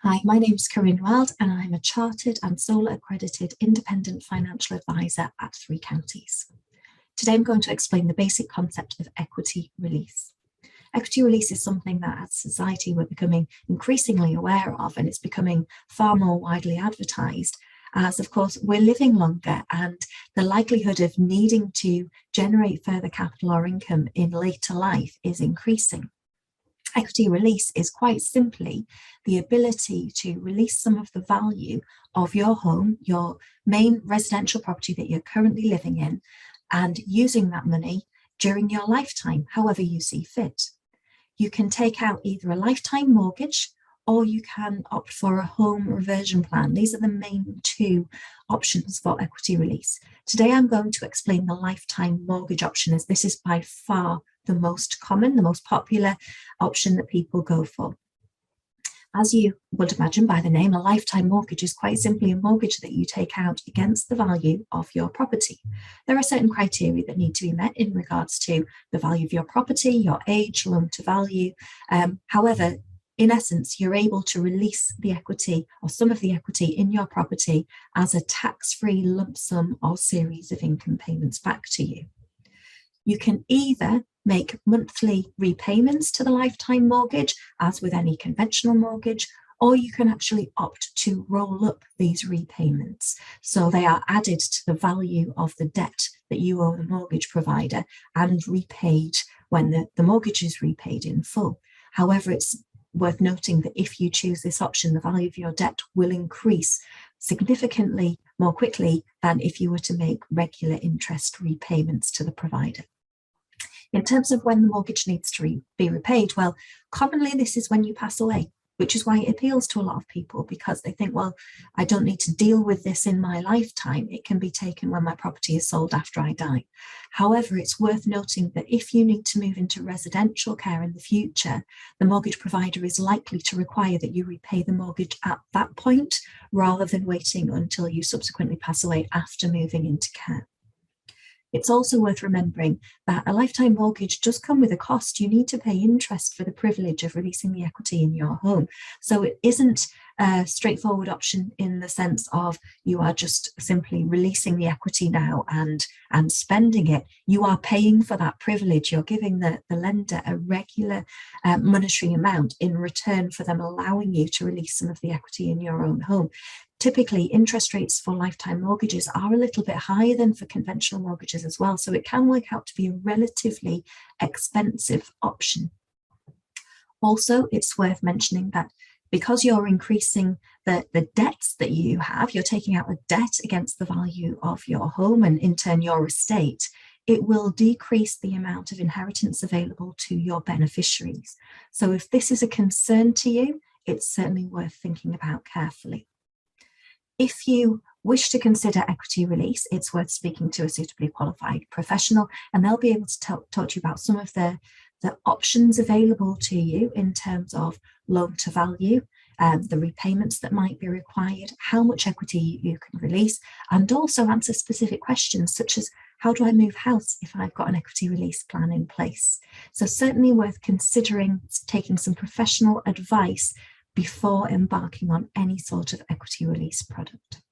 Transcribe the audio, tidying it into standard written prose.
Hi, my name is Corryn Wild and I'm a chartered and sole accredited independent financial advisor at 3 counties. Today I'm going to explain the basic concept of equity release. Equity release is something that as a society we're becoming increasingly aware of, and it's becoming far more widely advertised as, of course, we're living longer and the likelihood of needing to generate further capital or income in later life is increasing. Equity release is quite simply the ability to release some of the value of your home, your main residential property that you're currently living in, and using that money during your lifetime, however you see fit. You can take out either a lifetime mortgage or you can opt for a home reversion plan. These are the main two options for equity release. Today I'm going to explain the lifetime mortgage option, as this is by far the most common, the most popular option that people go for. As you would imagine by the name, a lifetime mortgage is quite simply a mortgage that you take out against the value of your property. There are certain criteria that need to be met in regards to the value of your property, your age, loan to value. However, in essence, you're able to release the equity or some of the equity in your property as a tax-free lump sum or series of income payments back to you. You can either make monthly repayments to the lifetime mortgage, as with any conventional mortgage, or you can actually opt to roll up these repayments. So they are added to the value of the debt that you owe the mortgage provider and repaid when the mortgage is repaid in full. However, it's worth noting that if you choose this option, the value of your debt will increase significantly more quickly than if you were to make regular interest repayments to the provider. In terms of when the mortgage needs to be repaid, well, commonly this is when you pass away, which is why it appeals to a lot of people, because they think, well, I don't need to deal with this in my lifetime. It can be taken when my property is sold after I die. However, it's worth noting that if you need to move into residential care in the future, the mortgage provider is likely to require that you repay the mortgage at that point, rather than waiting until you subsequently pass away after moving into care. It's also worth remembering that a lifetime mortgage does come with a cost. You need to pay interest for the privilege of releasing the equity in your home. So it isn't a straightforward option in the sense of you are just simply releasing the equity now and spending it. You are paying for that privilege. You're giving the lender a regular monetary amount in return for them allowing you to release some of the equity in your own home. Typically, interest rates for lifetime mortgages are a little bit higher than for conventional mortgages as well, so it can work out to be a relatively expensive option. Also, it's worth mentioning that because you're increasing the debts that you have, you're taking out a debt against the value of your home and in turn your estate, it will decrease the amount of inheritance available to your beneficiaries. So if this is a concern to you, it's certainly worth thinking about carefully. If you wish to consider equity release, it's worth speaking to a suitably qualified professional, and they'll be able to talk to you about some of the options available to you in terms of loan to value, the repayments that might be required, how much equity you can release, and also answer specific questions such as, how do I move house if I've got an equity release plan in place? So certainly worth considering taking some professional advice before embarking on any sort of equity release product.